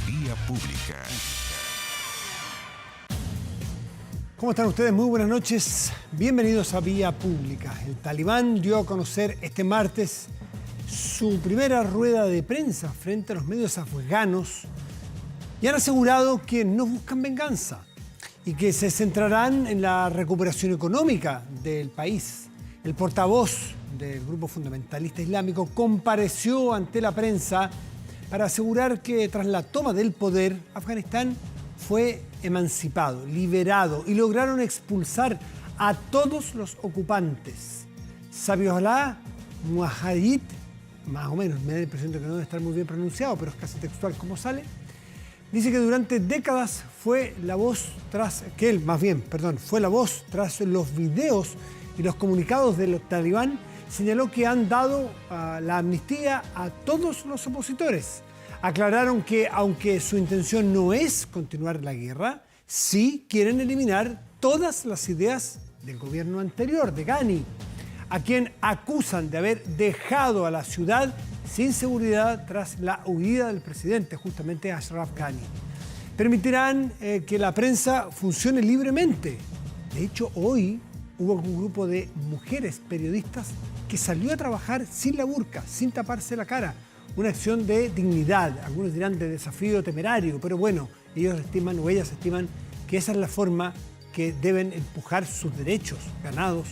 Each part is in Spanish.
Vía Pública. ¿Cómo están ustedes? Muy buenas noches. Bienvenidos a Vía Pública. El Talibán dio a conocer este martes su primera rueda de prensa frente a los medios afganos y han asegurado que no buscan venganza y que se centrarán en la recuperación económica del país. El portavoz del grupo fundamentalista islámico compareció ante la prensa para asegurar que tras la toma del poder, Afganistán fue emancipado, liberado y lograron expulsar a todos los ocupantes. Sabiullah Mujahid, más o menos, me da la impresión de que no debe estar muy bien pronunciado, pero es casi textual como sale, dice que durante décadas fue la voz tras los videos y los comunicados de los talibán. Señaló que han dado la amnistía a todos los opositores. Aclararon que, aunque su intención no es continuar la guerra, sí quieren eliminar todas las ideas del gobierno anterior, de Ghani, a quien acusan de haber dejado a la ciudad sin seguridad tras la huida del presidente, justamente Ashraf Ghani. Permitirán que la prensa funcione libremente. De hecho, hoy hubo un grupo de mujeres periodistas que salió a trabajar sin la burka, sin taparse la cara. Una acción de dignidad, algunos dirán de desafío temerario, pero bueno, ellos estiman o ellas estiman que esa es la forma que deben empujar sus derechos ganados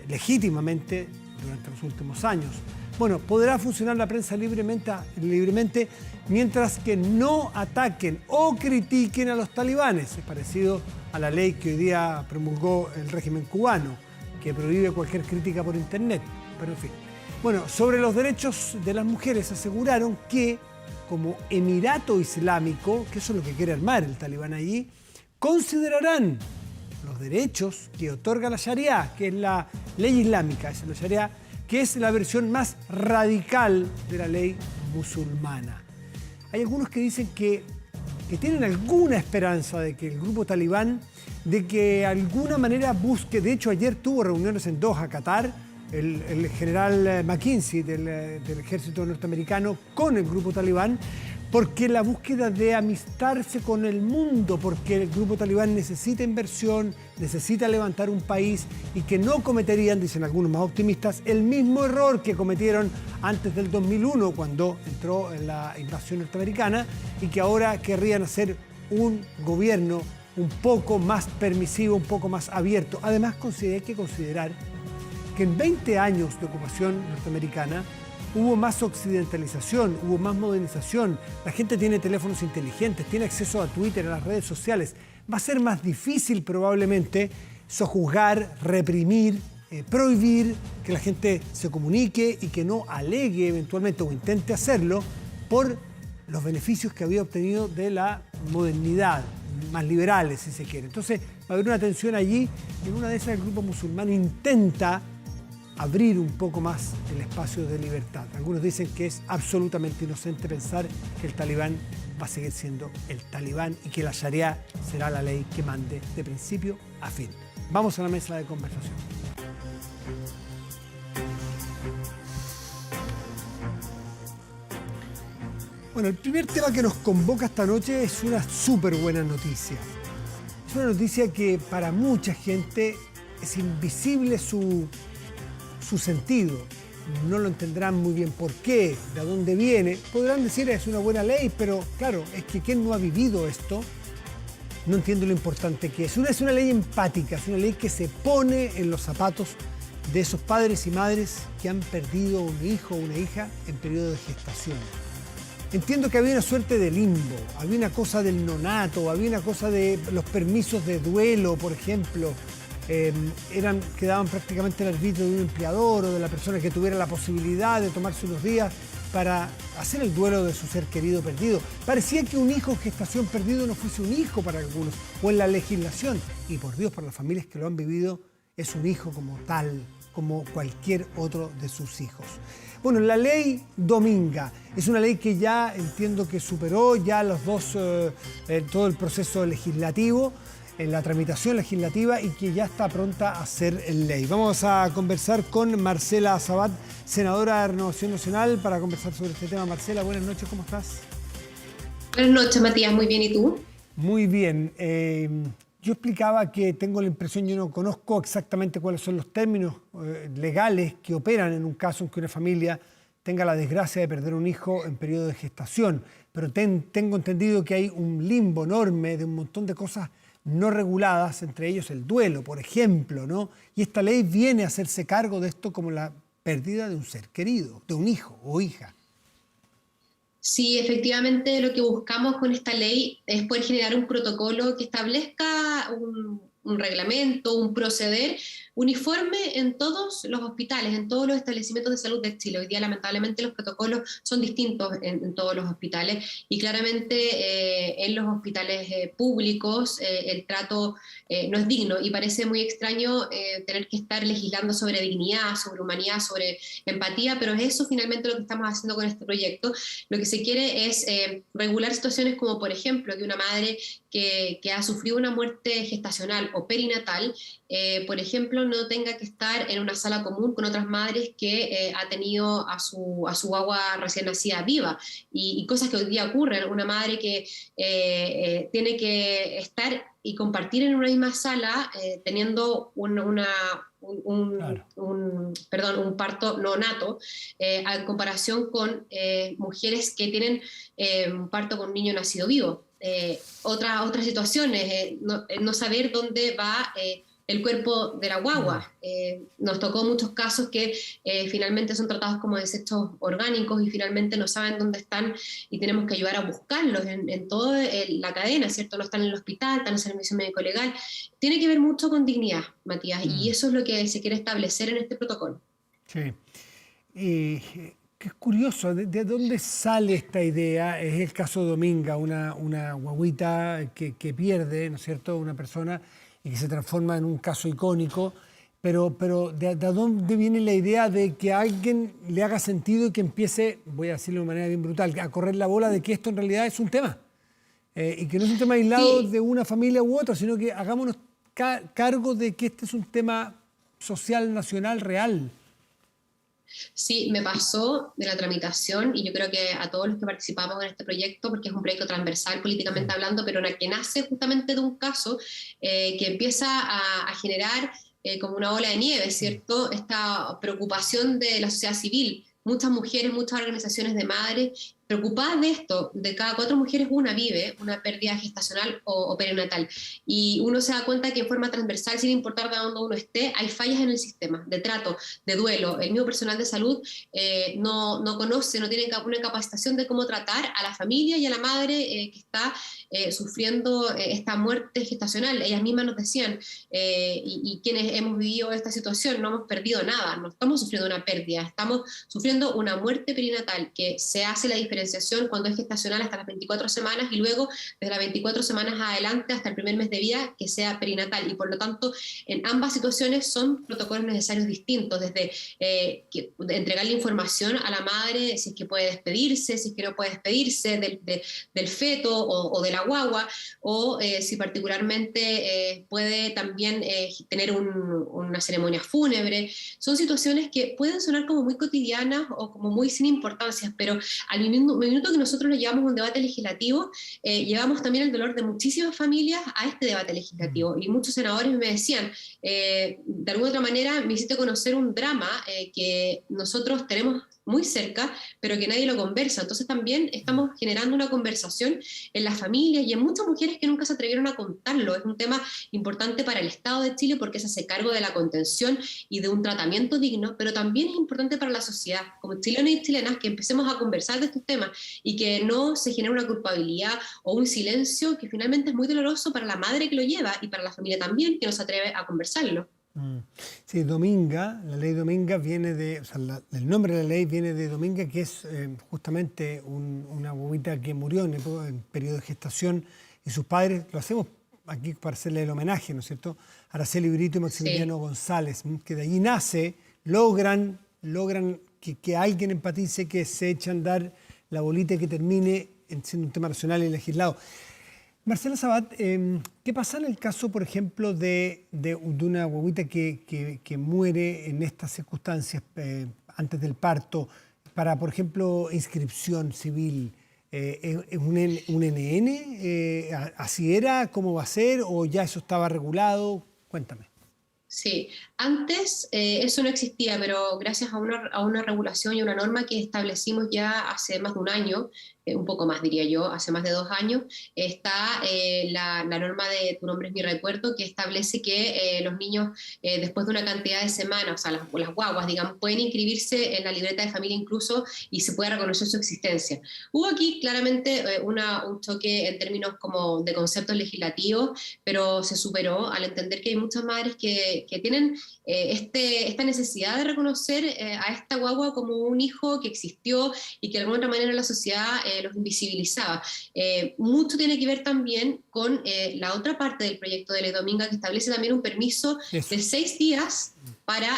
legítimamente durante los últimos años. Bueno, podrá funcionar la prensa libremente mientras que no ataquen o critiquen a los talibanes. Es parecido a la ley que hoy día promulgó el régimen cubano, que prohíbe cualquier crítica por internet, pero en fin. Bueno, sobre los derechos de las mujeres aseguraron que como Emirato Islámico, que eso es lo que quiere armar el talibán allí, considerarán los derechos que otorga la Sharia, que es la ley islámica, es la Sharia, que es la versión más radical de la ley musulmana. Hay algunos que dicen que tienen alguna esperanza de que el grupo talibán, de que de alguna manera busque, de hecho ayer tuvo reuniones en Doha, Qatar, el general McKinsey del ejército norteamericano con el grupo talibán, porque la búsqueda de amistarse con el mundo, porque el grupo talibán necesita inversión, necesita levantar un país y que no cometerían, dicen algunos más optimistas, el mismo error que cometieron antes del 2001 cuando entró en la invasión norteamericana y que ahora querrían hacer un gobierno un poco más permisivo, un poco más abierto. Además, hay que considerar que en 20 años de ocupación norteamericana hubo más occidentalización, hubo más modernización, la gente tiene teléfonos inteligentes, tiene acceso a Twitter, a las redes sociales. Va a ser más difícil probablemente sojuzgar, reprimir, prohibir que la gente se comunique y que no alegue eventualmente o intente hacerlo por los beneficios que había obtenido de la modernidad, más liberales si se quiere. Entonces va a haber una tensión allí y en una de esas el grupo musulmán intenta abrir un poco más el espacio de libertad. Algunos dicen que es absolutamente inocente pensar que el talibán va a seguir siendo el talibán y que la Sharia será la ley que mande de principio a fin. Vamos a la mesa de conversación. Bueno, el primer tema que nos convoca esta noche es una súper buena noticia. Es una noticia que para mucha gente es invisible su sentido. No lo entenderán muy bien por qué, de dónde viene. Podrán decir es una buena ley, pero claro, es que quien no ha vivido esto no entiende lo importante que es. Es una ley empática, es una ley que se pone en los zapatos de esos padres y madres que han perdido un hijo o una hija en periodo de gestación. Entiendo que había una suerte de limbo, había una cosa del nonato, había una cosa de los permisos de duelo, por ejemplo. Quedaban prácticamente al arbitrio de un empleador o de la persona que tuviera la posibilidad de tomarse unos días para hacer el duelo de su ser querido perdido. Parecía que un hijo en gestación perdido no fuese un hijo para algunos, o en la legislación, y por Dios, para las familias que lo han vivido, es un hijo como tal, como cualquier otro de sus hijos. Bueno, la ley Dominga es una ley que ya entiendo que superó ya todo el proceso legislativo, en la tramitación legislativa y que ya está pronta a ser ley. Vamos a conversar con Marcela Sabat, senadora de Renovación Nacional, para conversar sobre este tema. Marcela, buenas noches, ¿cómo estás? Buenas noches, Matías. Muy bien, ¿y tú? Muy bien. Yo explicaba que tengo la impresión, yo no conozco exactamente cuáles son los términos legales que operan en un caso en que una familia tenga la desgracia de perder un hijo en periodo de gestación, pero tengo entendido que hay un limbo enorme de un montón de cosas no reguladas, entre ellos el duelo, por ejemplo, ¿no? Y esta ley viene a hacerse cargo de esto como la pérdida de un ser querido, de un hijo o hija. Sí, efectivamente lo que buscamos con esta ley es poder generar un protocolo que establezca un reglamento, un proceder uniforme en todos los hospitales, en todos los establecimientos de salud de Chile. Hoy día, lamentablemente, los protocolos son distintos en todos los hospitales y claramente en los hospitales públicos el trato no es digno y parece muy extraño tener que estar legislando sobre dignidad, sobre humanidad, sobre empatía, pero es eso finalmente lo que estamos haciendo con este proyecto. Lo que se quiere es regular situaciones como, por ejemplo, que una madre que ha sufrido una muerte gestacional o perinatal, por ejemplo, no tenga que estar en una sala común con otras madres que ha tenido a su guagua recién nacida viva. Y cosas que hoy día ocurren. Una madre que tiene que estar y compartir en una misma sala teniendo Claro. un parto no nato, en comparación con mujeres que tienen un parto con un niño nacido vivo. Otras situaciones, no saber dónde va el cuerpo de la Mm. guagua. Nos tocó muchos casos que finalmente son tratados como desechos orgánicos y finalmente no saben dónde están y tenemos que ayudar a buscarlos en toda la cadena, ¿cierto? No están en el hospital, están en el servicio médico legal. Tiene que ver mucho con dignidad, Matías, y Mm. eso es lo que se quiere establecer en este protocolo. Sí. Y qué curioso, ¿de dónde sale esta idea? Es el caso de Dominga, una guagüita que pierde, ¿no es cierto?, una persona y que se transforma en un caso icónico, pero ¿de dónde viene la idea de que a alguien le haga sentido y que empiece, voy a decirlo de manera bien brutal, a correr la bola de que esto en realidad es un tema? Y que no es un tema aislado Sí, de una familia u otra, sino que hagámonos cargo de que este es un tema social, nacional, real. sí, me pasó de la tramitación y yo creo que a todos los que participamos en este proyecto, porque es un proyecto transversal políticamente hablando, pero que nace justamente de un caso que empieza a generar como una ola de nieve, ¿cierto? Esta preocupación de la sociedad civil. Muchas mujeres, muchas organizaciones de madres preocupadas de esto, de cada 4 mujeres una vive una pérdida gestacional o perinatal. Y uno se da cuenta que en forma transversal, sin importar de dónde uno esté, hay fallas en el sistema de trato, de duelo. El mismo personal de salud no conoce, no tiene una capacitación de cómo tratar a la familia y a la madre que está sufriendo esta muerte gestacional. Ellas mismas nos decían, y quienes hemos vivido esta situación, no hemos perdido nada, no estamos sufriendo una pérdida, estamos sufriendo una muerte perinatal, que se hace la diferenciación cuando es gestacional hasta las 24 semanas y luego desde las 24 semanas adelante hasta el primer mes de vida que sea perinatal. Y por lo tanto, en ambas situaciones son protocolos necesarios distintos, desde entregarle información a la madre si es que puede despedirse, si es que no puede despedirse del feto o de la guagua, o si particularmente puede también tener una ceremonia fúnebre. Son situaciones que pueden sonar como muy cotidianas o como muy sin importancia, pero al minuto que nosotros lo llevamos a un debate legislativo, llevamos también el dolor de muchísimas familias a este debate legislativo. Y muchos senadores me decían, de alguna otra manera me hiciste conocer un drama que nosotros tenemos muy cerca, pero que nadie lo conversa. Entonces también estamos generando una conversación en las familias y en muchas mujeres que nunca se atrevieron a contarlo. Es un tema importante para el Estado de Chile porque se hace cargo de la contención y de un tratamiento digno, pero también es importante para la sociedad, como chilenos y chilenas, que empecemos a conversar de estos temas y que no se genere una culpabilidad o un silencio que finalmente es muy doloroso para la madre que lo lleva y para la familia también, que no se atreve a conversarlo. Mm. Sí, Dominga, la ley Dominga viene o sea, el nombre de la ley viene de Dominga, que es justamente una bobita que murió en periodo de gestación y sus padres, lo hacemos aquí para hacerle el homenaje, ¿no es cierto? Araceli Brito y Sí. Maximiliano González, que de allí nace, logran que alguien empatice, que se eche a andar la bolita y que termine siendo un tema nacional y legislado. Marcela Sabat, ¿qué pasa en el caso, por ejemplo, de una guaguita que muere en estas circunstancias antes del parto para, por ejemplo, inscripción civil? ¿Es un NN? ¿Así era? ¿Cómo va a ser? ¿O ya eso estaba regulado? Cuéntame. Sí, antes eso no existía, pero gracias a una regulación y una norma que establecimos ya hace más de un año, un poco más diría yo, hace más de 2 años, está la norma de Tu nombre es mi recuerdo, que establece que los niños después de una cantidad de semanas, o sea, las guaguas, digamos, pueden inscribirse en la libreta de familia incluso y se puede reconocer su existencia. Hubo aquí claramente un choque en términos como de conceptos legislativos, pero se superó al entender que hay muchas madres que tienen esta necesidad de reconocer a esta guagua como un hijo que existió y que de alguna otra manera la sociedad los invisibilizaba. Mucho tiene que ver también con la otra parte del proyecto de Ley Dominga, que establece también un permiso Eso. de 6 días para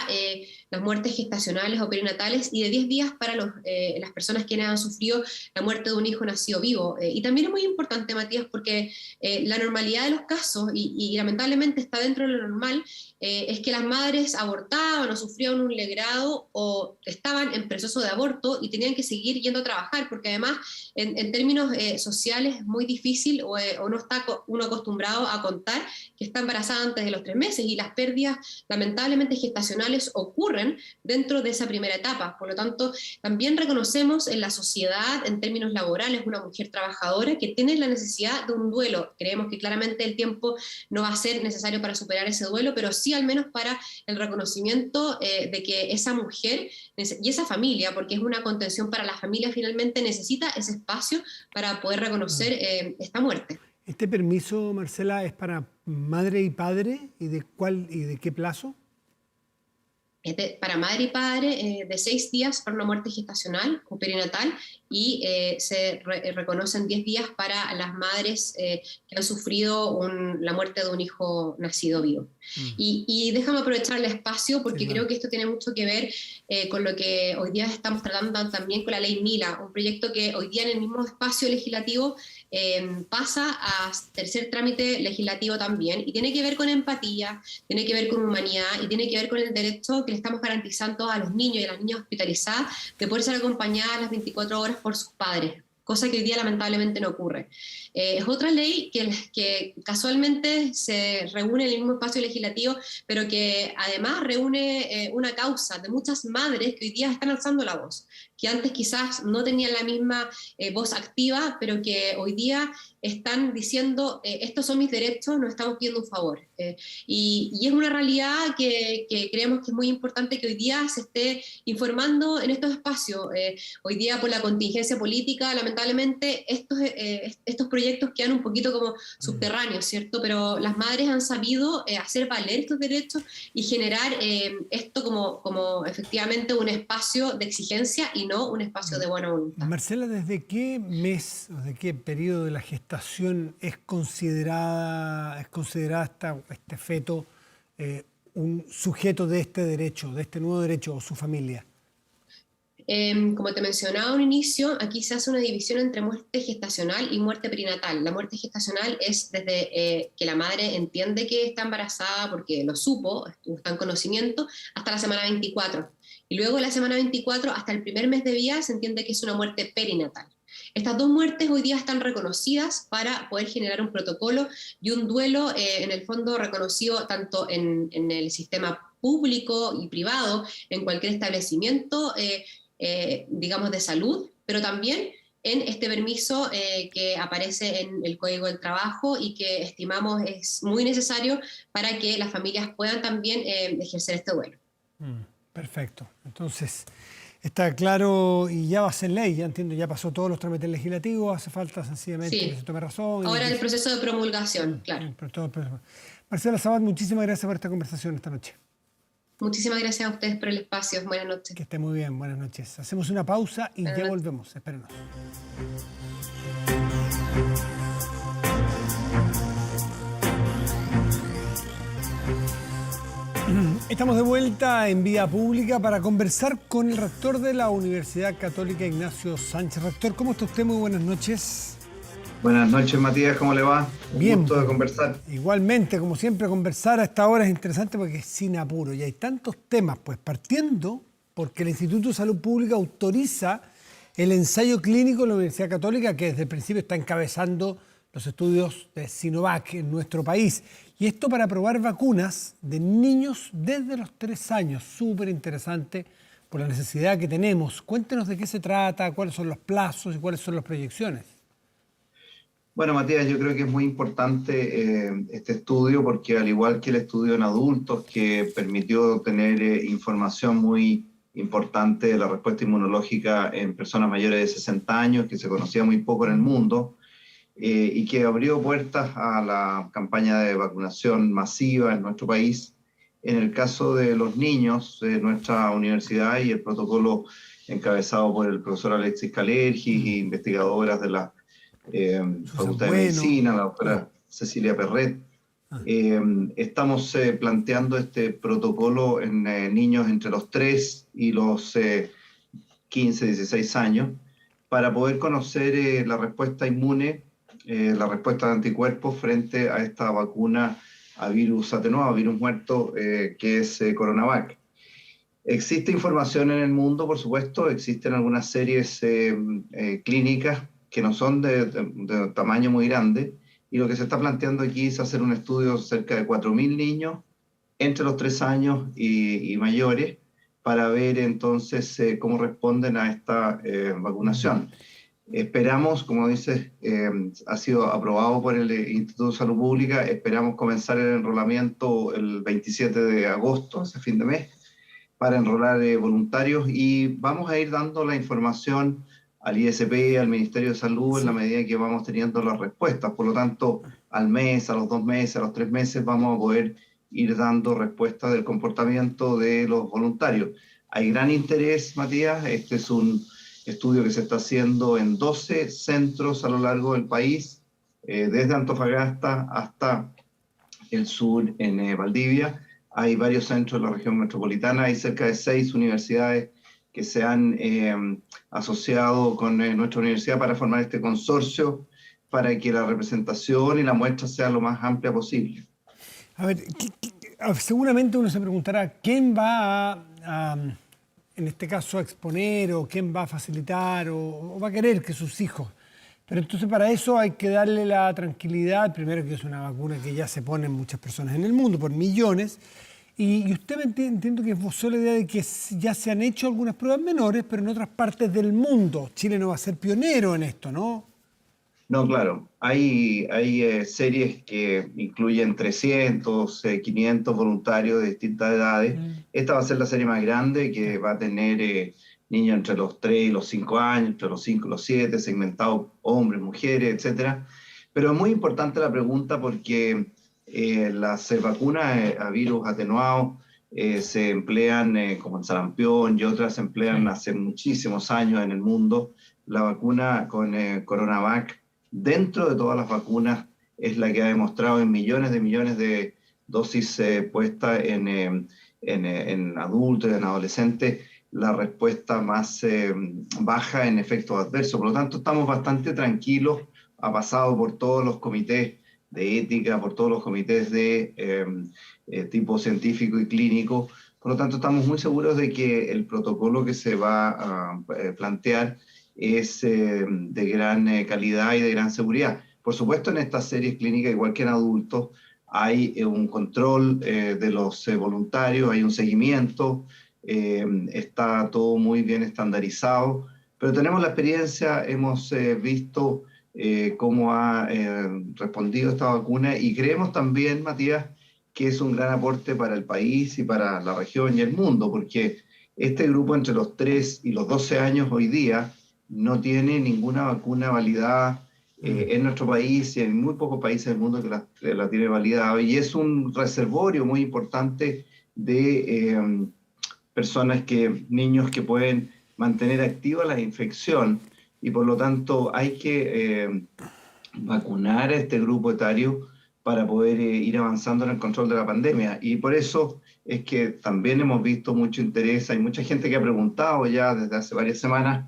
las muertes gestacionales o perinatales y de 10 días para las personas quienes han sufrido la muerte de un hijo nacido vivo. Y también es muy importante, Matías, porque la normalidad de los casos, y lamentablemente está dentro de lo normal, es que las madres abortaban o sufrían un legrado o estaban en proceso de aborto y tenían que seguir yendo a trabajar, porque además en términos sociales es muy difícil o no está uno acostumbrado a contar que está embarazada antes de los 3 meses y las pérdidas lamentablemente gestacionales ocurren dentro de esa primera etapa. Por lo tanto, también reconocemos en la sociedad, en términos laborales, una mujer trabajadora que tiene la necesidad de un duelo. Creemos que claramente el tiempo no va a ser necesario para superar ese duelo, pero sí al menos para el reconocimiento de que esa mujer y esa familia, porque es una contención para la familia, finalmente necesita ese espacio para poder reconocer esta muerte. ¿Este permiso, Marcela, es para madre y padre? ¿Y de qué plazo? Para madre y padre de 6 días para una muerte gestacional o perinatal y reconocen 10 días para las madres que han sufrido la muerte de un hijo nacido vivo. Y déjame aprovechar el espacio porque creo que esto tiene mucho que ver con lo que hoy día estamos tratando también con la ley Mila, un proyecto que hoy día en el mismo espacio legislativo pasa a tercer trámite legislativo también y tiene que ver con empatía, tiene que ver con humanidad y tiene que ver con el derecho que le estamos garantizando a los niños y a las niñas hospitalizadas de poder ser acompañadas las 24 horas por sus padres, cosa que hoy día lamentablemente no ocurre. Es otra ley que casualmente se reúne en el mismo espacio legislativo, pero que además reúne una causa de muchas madres que hoy día están alzando la voz, que antes quizás no tenían la misma voz activa, pero que hoy día están diciendo, estos son mis derechos, nos estamos pidiendo un favor. Y es una realidad que creemos que es muy importante que hoy día se esté informando en estos espacios. Hoy día por la contingencia política, lamentablemente, estos proyectos quedan un poquito como subterráneos, ¿cierto? Pero las madres han sabido hacer valer estos derechos y generar esto como efectivamente un espacio de exigencia y no un espacio de buena voluntad. Marcela, ¿desde qué mes o de qué periodo de la gestación es considerada este feto un sujeto de este derecho, de este nuevo derecho o su familia? Como te mencionaba al inicio, aquí se hace una división entre muerte gestacional y muerte perinatal. La muerte gestacional es desde que la madre entiende que está embarazada porque lo supo, está en conocimiento, hasta la semana 24. Y luego de la semana 24 hasta el primer mes de vida se entiende que es una muerte perinatal. Estas dos muertes hoy día están reconocidas para poder generar un protocolo y un duelo, en el fondo reconocido tanto en el sistema público y privado, en cualquier establecimiento, digamos, de salud, pero también en este permiso que aparece en el Código del Trabajo y que estimamos es muy necesario para que las familias puedan también ejercer este duelo. Perfecto. Entonces, está claro y ya va a ser ley, ya entiendo, ya pasó todos los trámites legislativos, hace falta sencillamente que se tome razón. Ahora el proceso de promulgación, claro. Marcela Sabat, muchísimas gracias por esta conversación esta noche. Muchísimas gracias a ustedes por el espacio. Buenas noches. Que esté muy bien, buenas noches. Hacemos una pausa y ya volvemos. Espérenos. Estamos de vuelta en Vía Pública para conversar con el rector de la Universidad Católica, Ignacio Sánchez. Rector, ¿cómo está usted? Muy buenas noches. Buenas noches, Matías, ¿cómo le va? Bien. Un gusto de conversar. Igualmente, como siempre, conversar a esta hora es interesante porque es sin apuro y hay tantos temas, pues partiendo porque el Instituto de Salud Pública autoriza el ensayo clínico de la Universidad Católica, que desde el principio está encabezando los estudios de Sinovac en nuestro país. Y esto para probar vacunas de niños desde los 3 años. Súper interesante por la necesidad que tenemos. Cuéntenos de qué se trata, cuáles son los plazos y cuáles son las proyecciones. Bueno, Matías, yo creo que es muy importante este estudio porque al igual que el estudio en adultos que permitió tener información muy importante de la respuesta inmunológica en personas mayores de 60 años, que se conocía muy poco en el mundo, y que abrió puertas a la campaña de vacunación masiva en nuestro país. En el caso de los niños, nuestra universidad y el protocolo encabezado por el profesor Alexis Calergis y investigadoras de la Facultad de Medicina, la doctora Cecilia Perret, estamos planteando este protocolo en niños entre los 3 y los 15, 16 años, para poder conocer la respuesta inmune, la respuesta de anticuerpos frente a esta vacuna a virus atenuado, virus muerto, que es Coronavac. Existe información en el mundo, por supuesto, existen algunas series clínicas que no son de tamaño muy grande, y lo que se está planteando aquí es hacer un estudio de cerca de 4.000 niños entre los 3 años y mayores, para ver entonces cómo responden a esta vacunación. Esperamos, como dices, ha sido aprobado por el Instituto de Salud Pública, esperamos comenzar el enrolamiento el 27 de agosto, ese fin de mes, para enrolar voluntarios, y vamos a ir dando la información al ISP, al Ministerio de Salud, en la medida que vamos teniendo las respuestas. Por lo tanto, al mes, a los 2 meses, a los 3 meses, vamos a poder ir dando respuestas del comportamiento de los voluntarios. Hay gran interés, Matías. Este es un estudio que se está haciendo en 12 centros a lo largo del país, desde Antofagasta hasta el sur en Valdivia. Hay varios centros en la región metropolitana, hay cerca de 6 universidades que se han asociado con nuestra universidad para formar este consorcio, para que la representación y la muestra sea lo más amplia posible. A ver, seguramente uno se preguntará quién va en este caso, a exponer, o quién va a facilitar, o va a querer que sus hijos. Pero entonces para eso hay que darle la tranquilidad, primero que es una vacuna que ya se ponen muchas personas en el mundo, por millones. Y usted entiendo que esbozó la idea de que ya se han hecho algunas pruebas menores, pero en otras partes del mundo. Chile no va a ser pionero en esto, ¿no? No, claro. Hay series que incluyen 300, 500 voluntarios de distintas edades. Esta va a ser la serie más grande, que va a tener niños entre los 3 y los 5 años, entre los 5 y los 7, segmentados hombres, mujeres, etc. Pero es muy importante la pregunta porque las vacunas a virus atenuados se emplean como el sarampión y otras se emplean hace muchísimos años en el mundo. La vacuna con Coronavac, dentro de todas las vacunas, es la que ha demostrado en millones de dosis puestas en adultos y en adolescentes la respuesta más baja en efectos adversos. Por lo tanto, estamos bastante tranquilos. Ha pasado por todos los comités de ética, por todos los comités de tipo científico y clínico. Por lo tanto, estamos muy seguros de que el protocolo que se va a plantear es de gran calidad y de gran seguridad. Por supuesto, en estas series clínicas, igual que en adultos, hay un control de los voluntarios, hay un seguimiento, está todo muy bien estandarizado, pero tenemos la experiencia, hemos visto cómo ha respondido esta vacuna, y creemos también, Matías, que es un gran aporte para el país y para la región y el mundo, porque este grupo entre los 3 y los 12 años hoy día no tiene ninguna vacuna validada en nuestro país, y en muy pocos países del mundo que la tiene validada, y es un reservorio muy importante de personas, niños que pueden mantener activa la infección, y por lo tanto hay que vacunar a este grupo etario para poder ir avanzando en el control de la pandemia. Y por eso es que también hemos visto mucho interés, hay mucha gente que ha preguntado ya desde hace varias semanas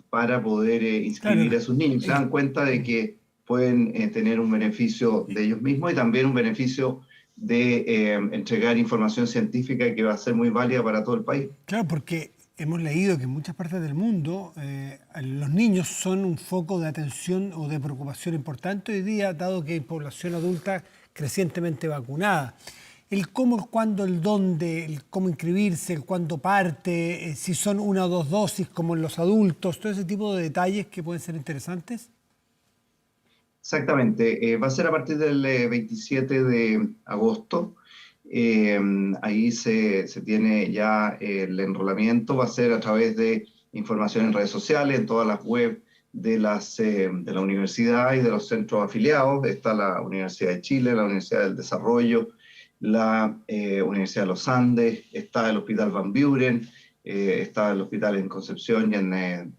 para poder inscribir a sus niños. Se dan cuenta de que pueden tener un beneficio de ellos mismos y también un beneficio de entregar información científica que va a ser muy válida para todo el país. Claro, porque hemos leído que en muchas partes del mundo los niños son un foco de atención o de preocupación importante hoy día, dado que hay población adulta crecientemente vacunada. El cómo, el cuándo, el dónde, el cómo inscribirse, el cuándo parte, si son una o dos dosis como en los adultos, todo ese tipo de detalles que pueden ser interesantes. Exactamente, va a ser a partir del 27 de agosto. Ahí se tiene ya el enrolamiento, va a ser a través de información en redes sociales, en todas las webs de la universidad y de los centros afiliados. Está la Universidad de Chile, la Universidad del Desarrollo, la Universidad de los Andes, está el Hospital Van Buren, está el hospital en Concepción y en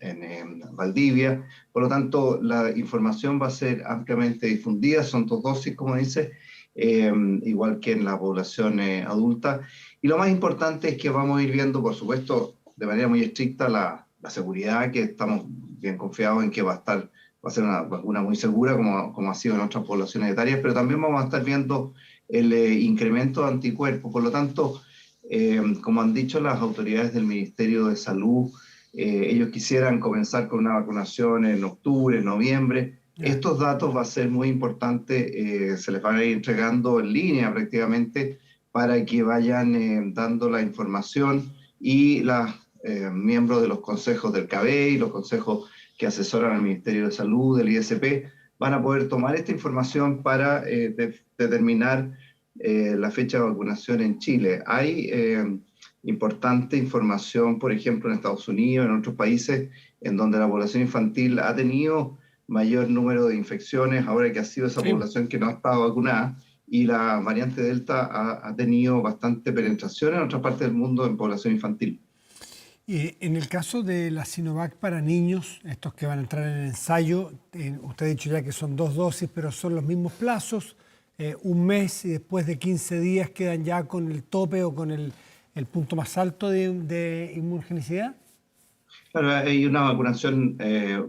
Valdivia. Por lo tanto, la información va a ser ampliamente difundida, son 2 dosis, como dice, igual que en la población adulta. Y lo más importante es que vamos a ir viendo, por supuesto, de manera muy estricta la seguridad, que estamos bien confiados en que va a ser una vacuna muy segura, como ha sido en otras poblaciones etarias, pero también vamos a estar viendo el incremento de anticuerpos. Por lo tanto, como han dicho las autoridades del Ministerio de Salud, ellos quisieran comenzar con una vacunación en octubre, en noviembre. Estos datos va a ser muy importante, se les van a ir entregando en línea prácticamente para que vayan dando la información, y los miembros de los consejos del CABEI y los consejos que asesoran al Ministerio de Salud, del ISP, van a poder tomar esta información para determinar la fecha de vacunación en Chile. Hay importante información, por ejemplo, en Estados Unidos, en otros países, en donde la población infantil ha tenido mayor número de infecciones, ahora que ha sido esa población que no ha estado vacunada, y la variante Delta ha tenido bastante penetración en otras partes del mundo en población infantil. En el caso de la Sinovac para niños, estos que van a entrar en el ensayo, usted ha dicho ya que son 2 dosis, pero son los mismos plazos, un mes y después de 15 días quedan ya con el tope o con el punto más alto de inmunogenicidad. Claro, hay una vacunación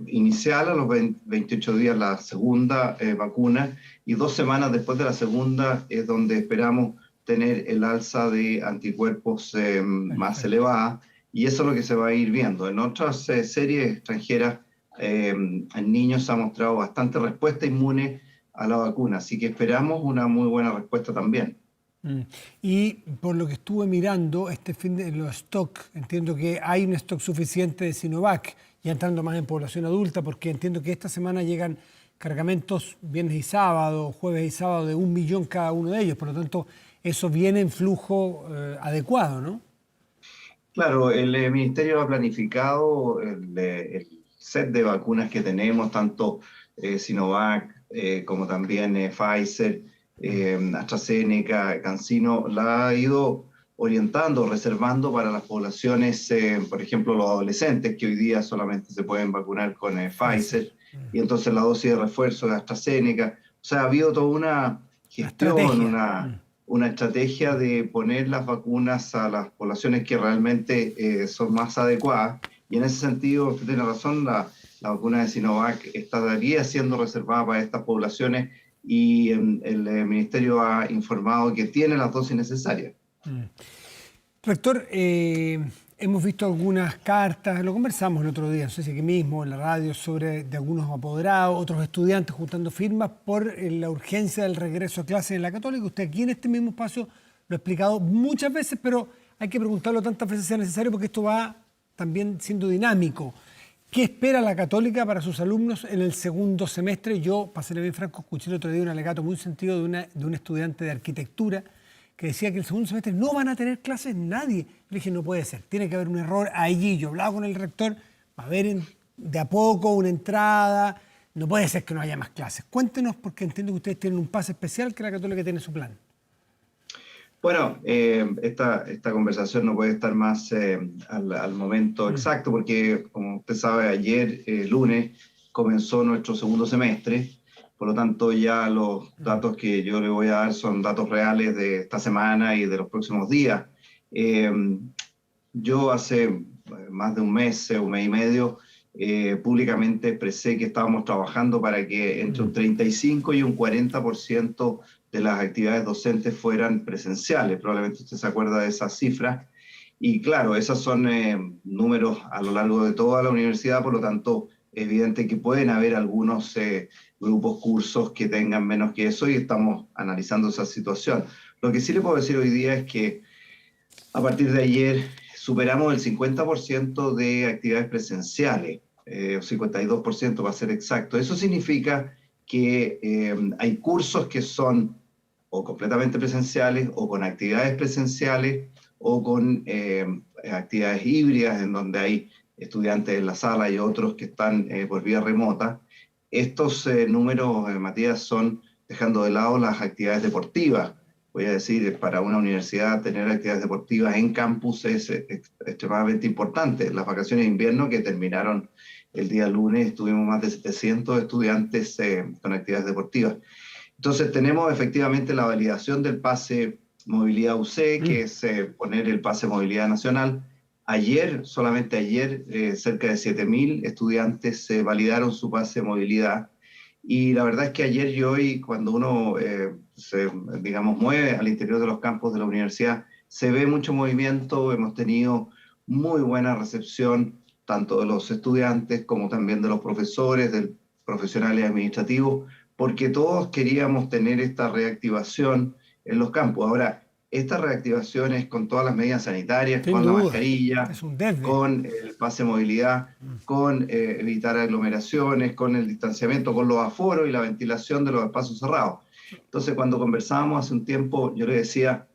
inicial a los 28 días, la segunda vacuna, y 2 semanas después de la segunda es donde esperamos tener el alza de anticuerpos más elevada, y eso es lo que se va a ir viendo. En otras series extranjeras, en niños se ha mostrado bastante respuesta inmune a la vacuna, así que esperamos una muy buena respuesta también. Y por lo que estuve mirando, este fin de los stock, entiendo que hay un stock suficiente de Sinovac, ya entrando más en población adulta, porque entiendo que esta semana llegan cargamentos viernes y sábado, jueves y sábado, de 1 millón cada uno de ellos, por lo tanto, eso viene en flujo adecuado, ¿no? Claro, el Ministerio ha planificado el set de vacunas que tenemos, tanto Sinovac como también Pfizer, AstraZeneca, CanSino, la ha ido orientando, reservando para las poblaciones, por ejemplo, los adolescentes, que hoy día solamente se pueden vacunar con Pfizer, y entonces la dosis de refuerzo de AstraZeneca. O sea, ha habido toda una gestión, una estrategia de poner las vacunas a las poblaciones que realmente son más adecuadas, y en ese sentido, usted tiene razón, la vacuna de Sinovac estaría siendo reservada para estas poblaciones, y el Ministerio ha informado que tiene las dosis necesarias. Rector, hemos visto algunas cartas, lo conversamos el otro día, no sé si aquí mismo, en la radio, de algunos apoderados, otros estudiantes juntando firmas por la urgencia del regreso a clases en la Católica. Usted aquí en este mismo espacio lo ha explicado muchas veces, pero hay que preguntarlo tantas veces sea necesario, porque esto va también siendo dinámico. ¿Qué espera la Católica para sus alumnos en el segundo semestre? Yo, para serle bien franco, escuché el otro día un alegato muy sentido de un estudiante de arquitectura que decía que el segundo semestre no van a tener clases nadie. Le dije, no puede ser, tiene que haber un error allí. Yo hablaba con el rector, va a haber de a poco una entrada, no puede ser que no haya más clases. Cuéntenos, porque entiendo que ustedes tienen un pase especial que la Católica tiene su plan. Bueno, esta conversación no puede estar más al momento exacto, porque, como usted sabe, ayer, lunes, comenzó nuestro segundo semestre. Por lo tanto, ya los datos que yo le voy a dar son datos reales de esta semana y de los próximos días. Yo hace más de un mes y medio, públicamente expresé que estábamos trabajando para que entre un 35 y un 40% de las actividades docentes fueran presenciales. Probablemente usted se acuerda de esa cifra. Y claro, esos son números a lo largo de toda la universidad, por lo tanto, es evidente que pueden haber algunos grupos, cursos que tengan menos que eso y estamos analizando esa situación. Lo que sí le puedo decir hoy día es que a partir de ayer superamos el 50% de actividades presenciales, o 52% para ser exacto. Eso significa que hay cursos que son o completamente presenciales o con actividades presenciales o con actividades híbridas en donde hay estudiantes en la sala y otros que están por vía remota. Estos números, Matías, son dejando de lado las actividades deportivas. Voy a decir, para una universidad tener actividades deportivas en campus es extremadamente importante. Las vacaciones de invierno que terminaron el día lunes, tuvimos más de 700 estudiantes con actividades deportivas. Entonces tenemos efectivamente la validación del pase movilidad UC, que es poner el pase movilidad nacional. Ayer, solamente ayer, cerca de 7.000 estudiantes validaron su pase movilidad. Y la verdad es que ayer y hoy, cuando uno se, digamos, mueve al interior de los campos de la universidad, se ve mucho movimiento. Hemos tenido muy buena recepción, tanto de los estudiantes como también de los profesores, de profesionales administrativos, porque todos queríamos tener esta reactivación en los campos. Ahora, esta reactivación es con todas las medidas sanitarias, Sin con duda, la mascarilla, con el pase de movilidad, con evitar aglomeraciones, con el distanciamiento, con los aforos y la ventilación de los espacios cerrados. Entonces, cuando conversábamos hace un tiempo, yo le decía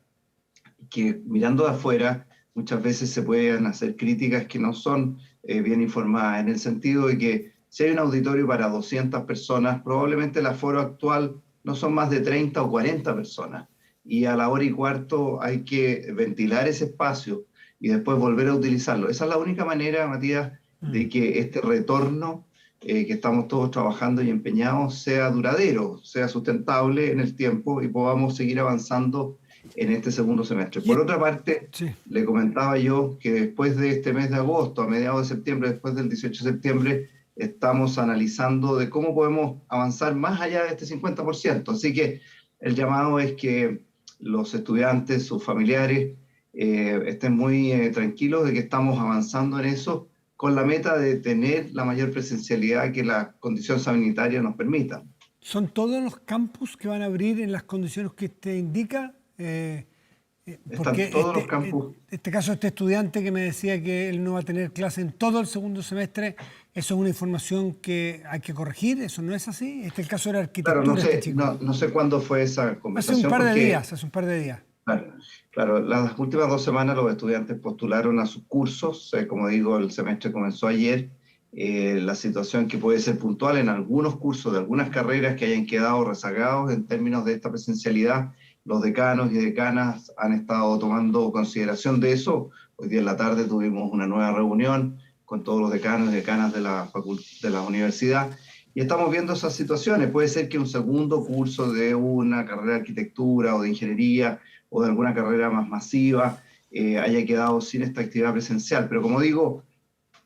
que mirando de afuera, muchas veces se pueden hacer críticas que no son bien informadas, en el sentido de que si hay un auditorio para 200 personas, probablemente el aforo actual no son más de 30 o 40 personas. Y a la hora y cuarto hay que ventilar ese espacio y después volver a utilizarlo. Esa es la única manera, Matías, de que este retorno que estamos todos trabajando y empeñados sea duradero, sea sustentable en el tiempo y podamos seguir avanzando en este segundo semestre. Por otra parte, le comentaba yo que después de este mes de agosto, a mediados de septiembre, después del 18 de septiembre, estamos analizando de cómo podemos avanzar más allá de este 50%. Así que el llamado es que los estudiantes, sus familiares, estén muy tranquilos de que estamos avanzando en eso con la meta de tener la mayor presencialidad que la condición sanitaria nos permita. ¿Son todos los campus que van a abrir en las condiciones que usted indica? Porque Están todos los campus. En este caso, este estudiante que me decía que él no va a tener clase en todo el segundo semestre, ¿eso es una información que hay que corregir? ¿Eso no es así? Este es el caso de la arquitectura. Claro, no sé cuándo fue esa conversación. Hace un par de días. Claro, las últimas 2 semanas los estudiantes postularon a sus cursos. Como digo, el semestre comenzó ayer. La situación que puede ser puntual en algunos cursos de algunas carreras que hayan quedado rezagados en términos de esta presencialidad, los decanos y decanas han estado tomando consideración de eso. Hoy día en la tarde tuvimos una nueva reunión con todos los decanos y decanas de la universidad y estamos viendo esas situaciones. Puede ser que un segundo curso de una carrera de arquitectura o de ingeniería o de alguna carrera más masiva haya quedado sin esta actividad presencial, pero como digo,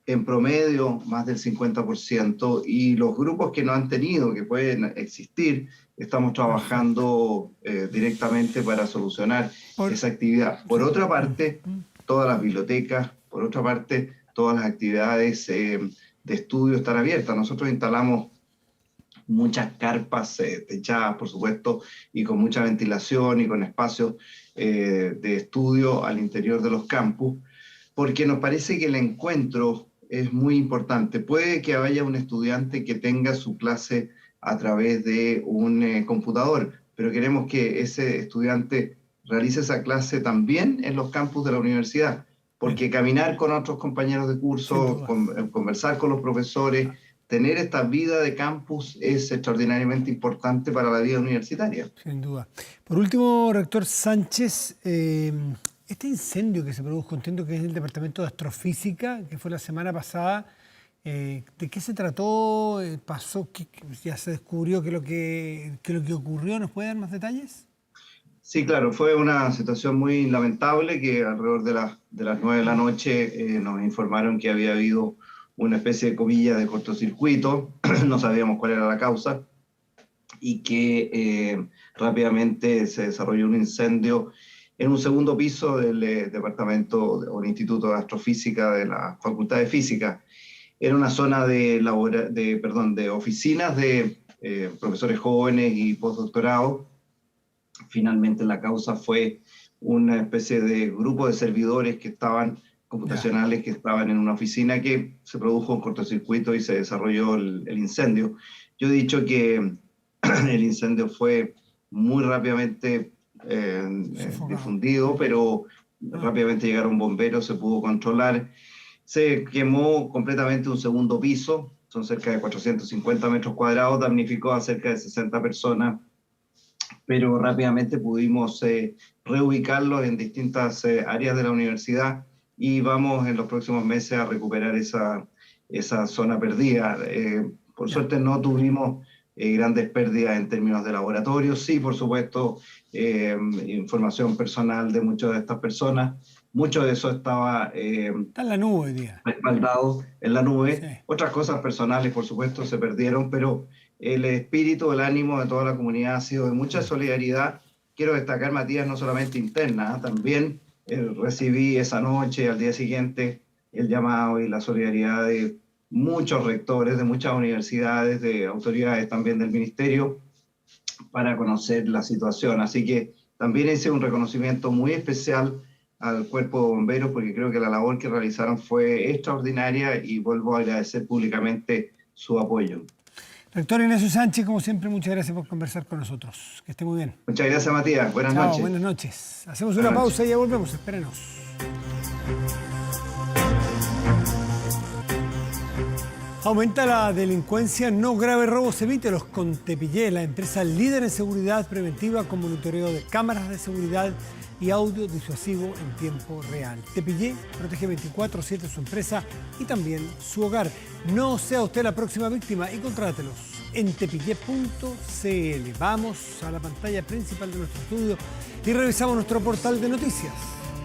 en promedio más del 50%, y los grupos que no han tenido, que pueden existir, estamos trabajando directamente para solucionar esa actividad. Por otra parte, todas las bibliotecas, por otra parte, todas las actividades de estudio están abiertas. Nosotros instalamos muchas carpas techadas, por supuesto, y con mucha ventilación y con espacios de estudio al interior de los campus, porque nos parece que el encuentro es muy importante. Puede que haya un estudiante que tenga su clase a través de un computador, pero queremos que ese estudiante realice esa clase también en los campus de la universidad, porque caminar con otros compañeros de curso, conversar con los profesores, tener esta vida de campus es extraordinariamente importante para la vida universitaria. Sin duda. Por último, rector Sánchez, este incendio que se produjo, entiendo que es el Departamento de Astrofísica, que fue la semana pasada, ¿de qué se trató? ¿Pasó? ¿Ya se descubrió qué lo que ocurrió? ¿Nos puede dar más detalles? Sí, claro, fue una situación muy lamentable que alrededor de las 9 de la noche nos informaron que había habido una especie de comillas de cortocircuito, no sabíamos cuál era la causa, y que rápidamente se desarrolló un incendio en un segundo piso del departamento o el Instituto de Astrofísica de la Facultad de Física. Era una zona de oficinas de profesores jóvenes y postdoctorados. Finalmente la causa fue una especie de grupo de servidores computacionales que estaban en una oficina, que se produjo un cortocircuito y se desarrolló el incendio. Yo he dicho que el incendio fue muy rápidamente difundido, pero rápidamente llegaron bomberos, se pudo controlar. Se quemó completamente un segundo piso, son cerca de 450 metros cuadrados, damnificó a cerca de 60 personas, pero rápidamente pudimos reubicarlos en distintas áreas de la universidad y vamos en los próximos meses a recuperar esa zona perdida. Por suerte no tuvimos grandes pérdidas en términos de laboratorio. Sí, por supuesto, información personal de muchas de estas personas. Mucho de eso está en la nube hoy día. Respaldado en la nube. Sí. Otras cosas personales, por supuesto, se perdieron, pero el espíritu, el ánimo de toda la comunidad ha sido de mucha solidaridad. Quiero destacar, Matías, no solamente interna, también recibí esa noche, al día siguiente, el llamado y la solidaridad de muchos rectores de muchas universidades, de autoridades también del ministerio, para conocer la situación. Así que también hice un reconocimiento muy especial al cuerpo de bomberos, porque creo que la labor que realizaron fue extraordinaria y vuelvo a agradecer públicamente su apoyo. Rector Ignacio Sánchez, como siempre, muchas gracias por conversar con nosotros. Que esté muy bien. Muchas gracias, Matías. Buenas noches. Buenas noches. Hacemos una pausa y ya volvemos. Espérenos. Aumenta la delincuencia, no grave robos, evítelos con Tepillé, la empresa líder en seguridad preventiva con monitoreo de cámaras de seguridad y audio disuasivo en tiempo real. Tepillé protege 24/7 su empresa y también su hogar. No sea usted la próxima víctima y contrátelos en tepillé.cl. Vamos a la pantalla principal de nuestro estudio y revisamos nuestro portal de noticias.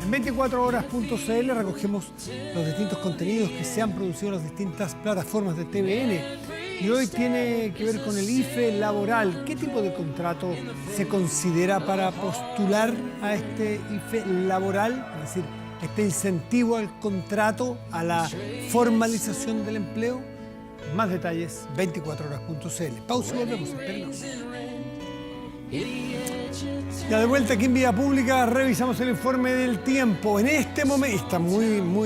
En 24horas.cl recogemos los distintos contenidos que se han producido en las distintas plataformas de TVN. Y hoy tiene que ver con el IFE laboral. ¿Qué tipo de contrato se considera para postular a este IFE laboral? Es decir, este incentivo al contrato, a la formalización del empleo. Más detalles, 24horas.cl. Pausa y volvemos, espérenos. Ya de vuelta aquí en Vía Pública, revisamos el informe del tiempo. En este momento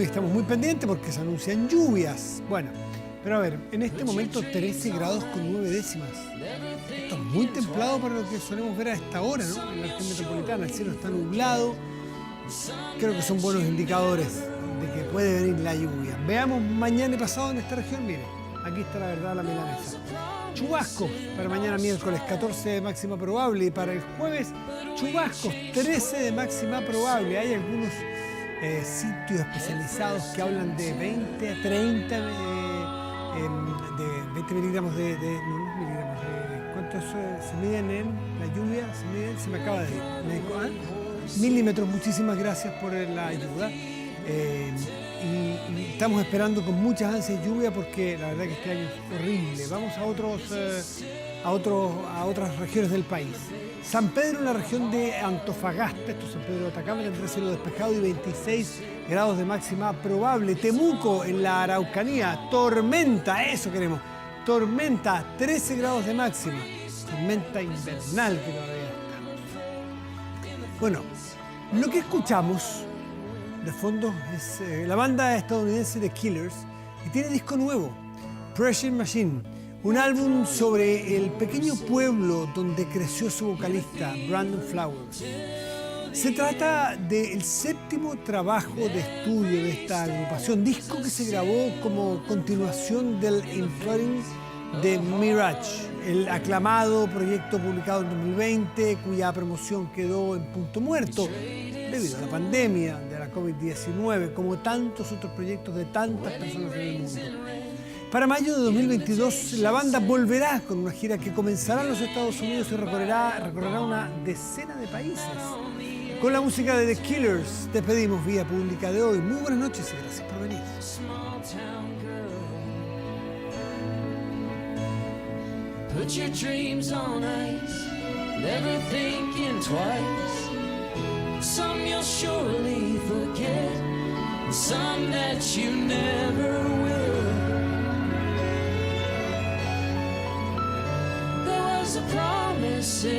estamos muy pendientes porque se anuncian lluvias. Bueno, pero a ver, en este momento 13 grados con 9 décimas. Esto es muy templado para lo que solemos ver a esta hora, ¿no? En la región metropolitana, el cielo está nublado. Creo que son buenos indicadores de que puede venir la lluvia. Veamos mañana y pasado en esta región, mire, aquí está la verdad, la milanesa. Chubascos para mañana miércoles, 14 de máxima probable. Y para el jueves, chubascos, 13 de máxima probable. Hay algunos sitios especializados que hablan de 20 a 30 de 20 miligramos de ¿cuántos se miden en la lluvia? Se me acaba de ir. Milímetros, muchísimas gracias por la ayuda. Y estamos esperando con muchas ansias lluvia porque la verdad que este año es horrible. Vamos a otras regiones del país. San Pedro, en la región de Antofagasta, esto es San Pedro de Atacama, tendrá cielo despejado y 26 grados de máxima probable. Temuco, en la Araucanía, tormenta, eso queremos. Tormenta, 13 grados de máxima. Tormenta invernal que todavía estamos. Bueno, lo que escuchamos de fondo es la banda estadounidense The Killers y tiene disco nuevo, Pressure Machine, un álbum sobre el pequeño pueblo donde creció su vocalista Brandon Flowers. Se trata del séptimo trabajo de estudio de esta agrupación, disco que se grabó como continuación del Imploding de Mirage, el aclamado proyecto publicado en 2020 cuya promoción quedó en punto muerto debido a la pandemia de la COVID-19, como tantos otros proyectos de tantas personas en el mundo. Para mayo de 2022, la banda volverá con una gira que comenzará en los Estados Unidos y recorrerá una decena de países. Con la música de The Killers, despedimos Vía Pública de hoy. Muy buenas noches y gracias por venir. Put your dreams on ice, never thinking twice. some you'll surely forget, some that you never will. There was a promise